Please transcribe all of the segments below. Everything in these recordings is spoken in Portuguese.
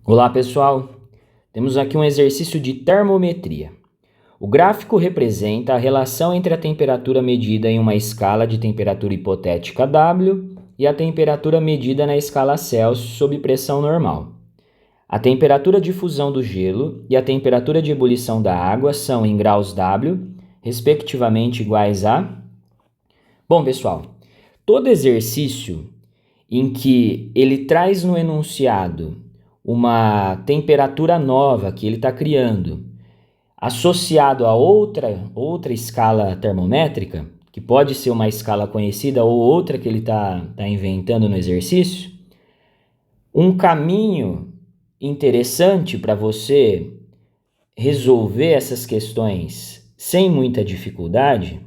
Olá pessoal, temos aqui um exercício de termometria. O gráfico representa a relação entre a temperatura medida em uma escala de temperatura hipotética W e a temperatura medida na escala Celsius sob pressão normal. A temperatura de fusão do gelo e a temperatura de ebulição da água são em graus W, respectivamente iguais a... Bom pessoal, todo exercício em que ele traz no enunciado uma temperatura nova que ele está criando, associado a outra escala termométrica, que pode ser uma escala conhecida ou outra que ele está inventando no exercício, um caminho interessante para você resolver essas questões sem muita dificuldade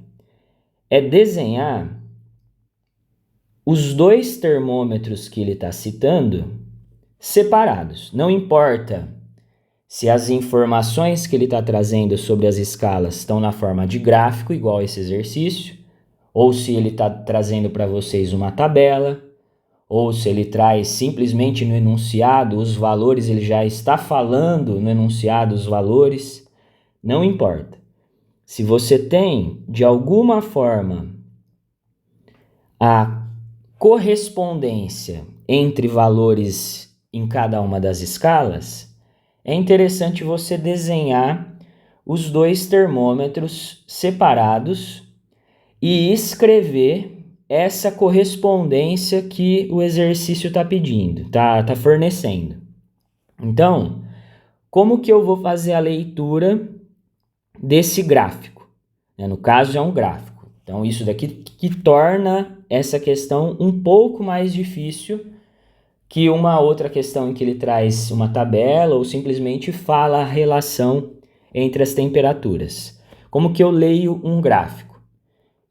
é desenhar os dois termômetros que ele está citando separados. Não importa se as informações que ele está trazendo sobre as escalas estão na forma de gráfico, igual esse exercício, ou se ele está trazendo para vocês uma tabela, ou se ele traz simplesmente no enunciado os valores, ele já está falando no enunciado os valores, não importa. Se você tem, de alguma forma, a correspondência entre valores em cada uma das escalas, é interessante você desenhar os dois termômetros separados e escrever essa correspondência que o exercício está pedindo, tá fornecendo. Então, como que eu vou fazer a leitura desse gráfico? No caso, é um gráfico. Então, isso daqui que torna essa questão um pouco mais difícil que uma outra questão em que ele traz uma tabela ou simplesmente fala a relação entre as temperaturas. Como que eu leio um gráfico?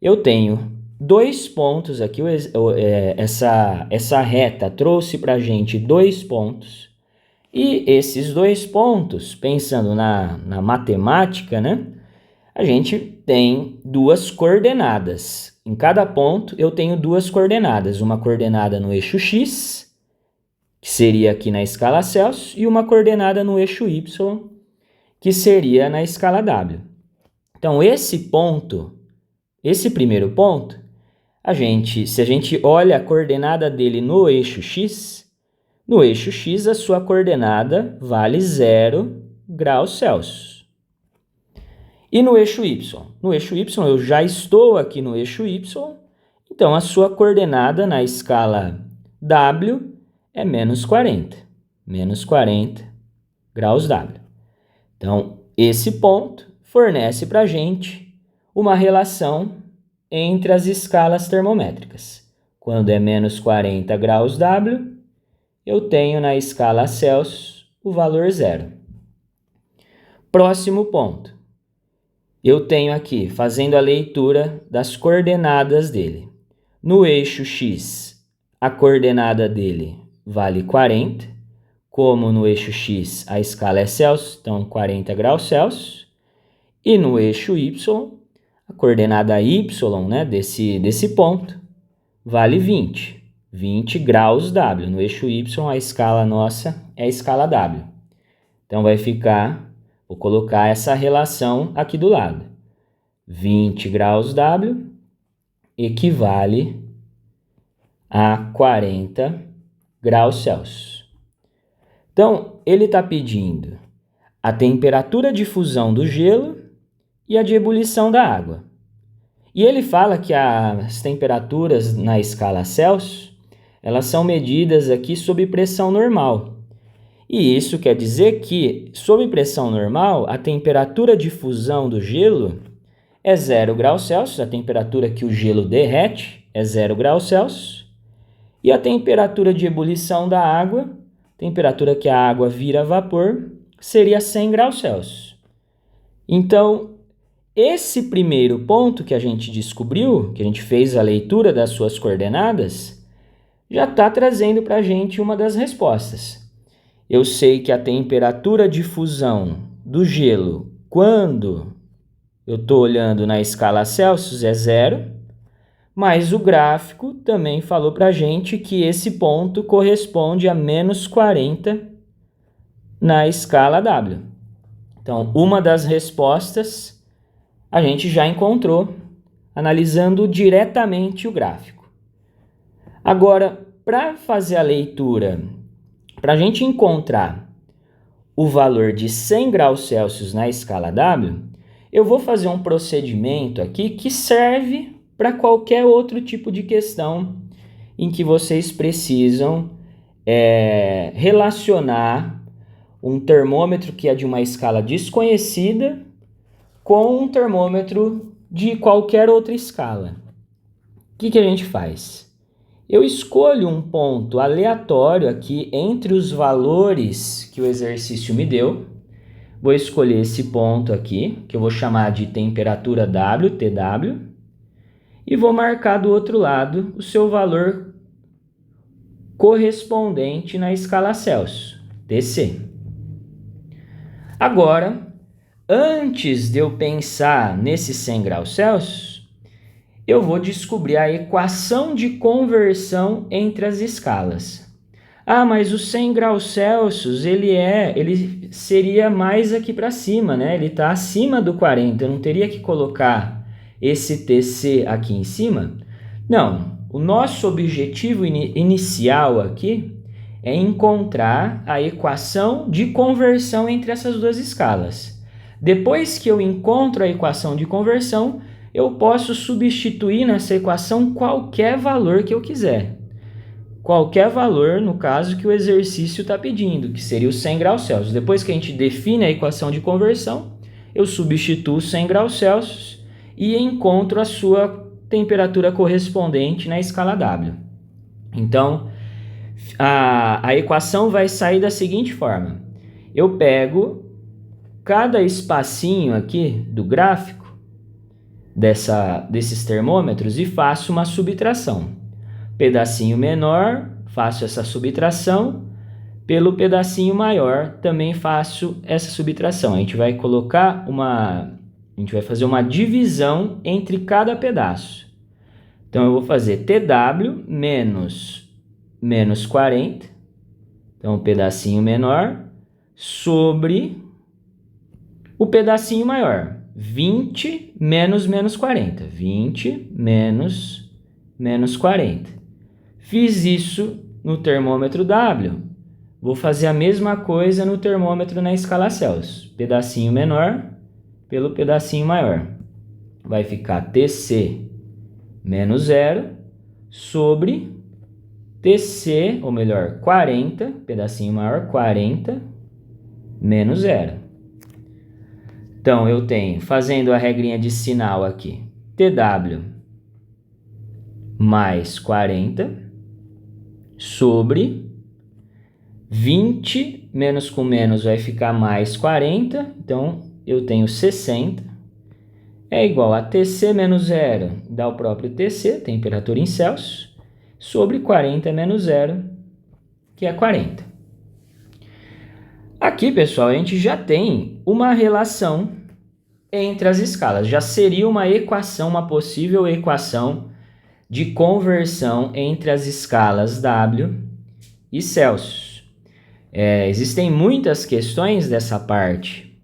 Eu tenho dois pontos aqui, essa reta trouxe para a gente 2 pontos, e esses 2 pontos, pensando na matemática, né? A gente tem 2 coordenadas. Em cada ponto eu tenho 2 coordenadas, uma coordenada no eixo X, que seria aqui na escala Celsius, e uma coordenada no eixo Y, que seria na escala W. Então, esse primeiro ponto, se a gente olha a coordenada dele no eixo X a sua coordenada vale 0 graus Celsius. E no eixo Y? No eixo Y, eu já estou aqui no eixo Y, então a sua coordenada na escala W é menos 40 graus W. Então, esse ponto fornece para a gente uma relação entre as escalas termométricas. Quando é menos 40 graus W, eu tenho na escala Celsius o valor 0. Próximo ponto. Eu tenho aqui, fazendo a leitura das coordenadas dele. No eixo X, a coordenada dele vale 40, como no eixo X a escala é Celsius, então 40 graus Celsius, e no eixo Y, a coordenada Y, né, desse ponto, vale 20 graus W. No eixo Y a escala nossa é a escala W. Então vai ficar, vou colocar essa relação aqui do lado. 20 graus W equivale a 40 graus Celsius. Então, ele está pedindo a temperatura de fusão do gelo e a de ebulição da água. E ele fala que as temperaturas na escala Celsius, elas são medidas aqui sob pressão normal. E isso quer dizer que, sob pressão normal, a temperatura de fusão do gelo é 0 graus Celsius, a temperatura que o gelo derrete é 0 graus Celsius, e a temperatura de ebulição da água, temperatura que a água vira vapor, seria 100 graus Celsius. Então, esse primeiro ponto que a gente descobriu, que a gente fez a leitura das suas coordenadas, já está trazendo para a gente uma das respostas. Eu sei que a temperatura de fusão do gelo, quando eu estou olhando na escala Celsius, é 0, mas o gráfico também falou para a gente que esse ponto corresponde a menos 40 na escala W. Então, uma das respostas a gente já encontrou analisando diretamente o gráfico. Agora, para fazer a leitura, para a gente encontrar o valor de 100 graus Celsius na escala W, eu vou fazer um procedimento aqui que serve para qualquer outro tipo de questão em que vocês precisam relacionar um termômetro que é de uma escala desconhecida com um termômetro de qualquer outra escala. O que a gente faz? Eu escolho um ponto aleatório aqui entre os valores que o exercício me deu. Vou escolher esse ponto aqui, que eu vou chamar de temperatura W, TW, e vou marcar do outro lado o seu valor correspondente na escala Celsius, TC. Agora, antes de eu pensar nesses 100 graus Celsius, eu vou descobrir a equação de conversão entre as escalas. Ah, mas o 100 graus Celsius, ele seria mais aqui para cima, né? Ele está acima do 40, eu não teria que colocar esse TC aqui em cima? Não, o nosso objetivo inicial aqui é encontrar a equação de conversão entre essas duas escalas. Depois que eu encontro a equação de conversão, eu posso substituir nessa equação qualquer valor que eu quiser. Qualquer valor, no caso, que o exercício está pedindo, que seria os 100 graus Celsius. Depois que a gente define a equação de conversão, eu substituo 100 graus Celsius e encontro a sua temperatura correspondente na escala W. Então, a equação vai sair da seguinte forma. Eu pego cada espacinho aqui do gráfico desses termômetros e faço uma subtração. Pedacinho menor, faço essa subtração. Pelo pedacinho maior, também faço essa subtração. A gente vai fazer uma divisão entre cada pedaço. Então, eu vou fazer TW menos 40, então, o pedacinho menor, sobre o pedacinho maior, 20 menos 40, 20 menos 40. Fiz isso no termômetro W, vou fazer a mesma coisa no termômetro na escala Celsius, pedacinho menor pelo pedacinho maior. Vai ficar TC menos 0 sobre TC, ou melhor, 40, pedacinho maior, 40 menos 0. Então, eu tenho, fazendo a regrinha de sinal aqui, TW mais 40 sobre 20, menos com menos vai ficar mais 40, então eu tenho 60, é igual a TC menos 0, dá o próprio TC, temperatura em Celsius, sobre 40 menos 0, que é 40. Aqui, pessoal, a gente já tem uma relação entre as escalas. Já seria uma equação, uma possível equação de conversão entre as escalas W e Celsius. Existem muitas questões dessa parte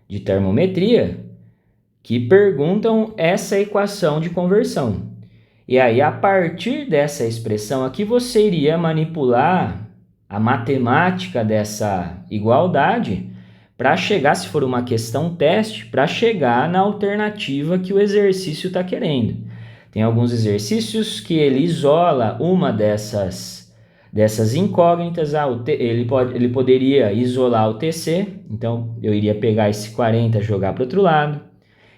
de termometria que perguntam essa equação de conversão. E aí, a partir dessa expressão aqui, você iria manipular a matemática dessa igualdade para chegar, se for uma questão teste, para chegar na alternativa que o exercício está querendo. Tem alguns exercícios que ele isola uma dessas incógnitas. Ele poderia isolar o TC, então eu iria pegar esse 40 e jogar para o outro lado.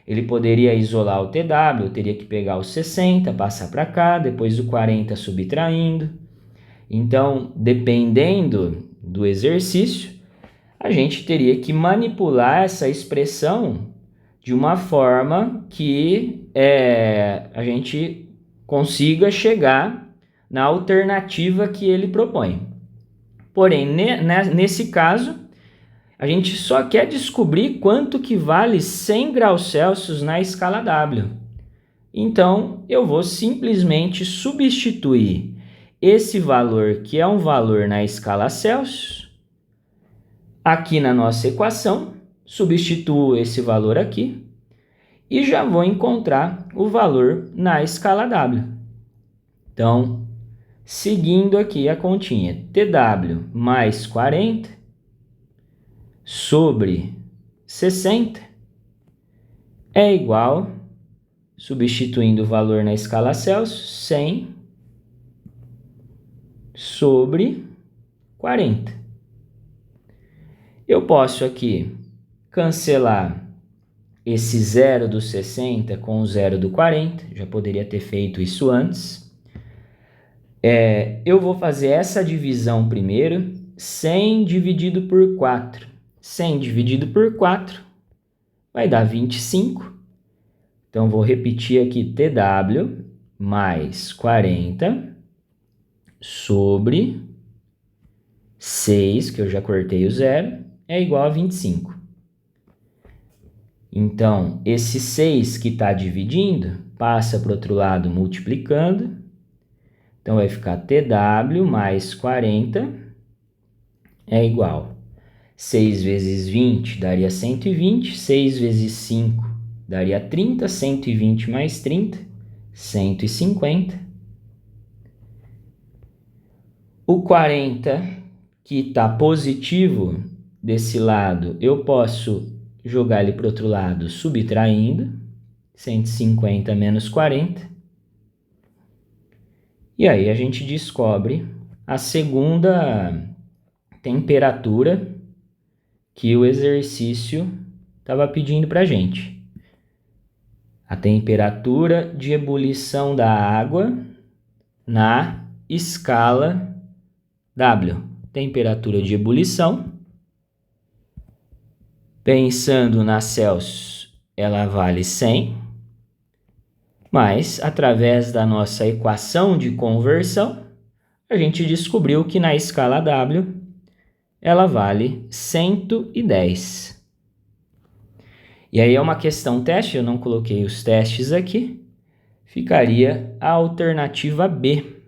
Ele poderia isolar o TW, eu teria que pegar o 60, passar para cá, depois o 40 subtraindo. Então, dependendo do exercício, a gente teria que manipular essa expressão de uma forma que a gente consiga chegar na alternativa que ele propõe. Porém, nesse caso, a gente só quer descobrir quanto que vale 100 graus Celsius na escala W. Então, eu vou simplesmente substituir esse valor, que é um valor na escala Celsius, Aqui na nossa equação, substituo esse valor aqui e já vou encontrar o valor na escala W. Então, seguindo aqui a continha, TW mais 40 sobre 60 é igual, substituindo o valor na escala Celsius, 100 sobre 40. Eu posso aqui cancelar esse 0 do 60 com o 0 do 40, já poderia ter feito isso antes. Eu vou fazer essa divisão primeiro, 100 dividido por 4. 100 dividido por 4 vai dar 25. Então, vou repetir aqui, TW mais 40 sobre 6, que eu já cortei o 0, é igual a 25. Então, esse 6 que está dividindo, passa para o outro lado multiplicando. Então, vai ficar TW mais 40 é igual. 6 vezes 20 daria 120, 6 vezes 5 daria 30, 120 mais 30, 150. O 40, que está positivo desse lado, eu posso jogar ele para o outro lado subtraindo, 150 menos 40. E aí a gente descobre a segunda temperatura que o exercício estava pedindo para a gente. A temperatura de ebulição da água na escala W. Temperatura de ebulição. Pensando na Celsius, ela vale 100. Mas, através da nossa equação de conversão, a gente descobriu que na escala W, ela vale 110. E aí é uma questão teste, eu não coloquei os testes aqui, ficaria a alternativa B.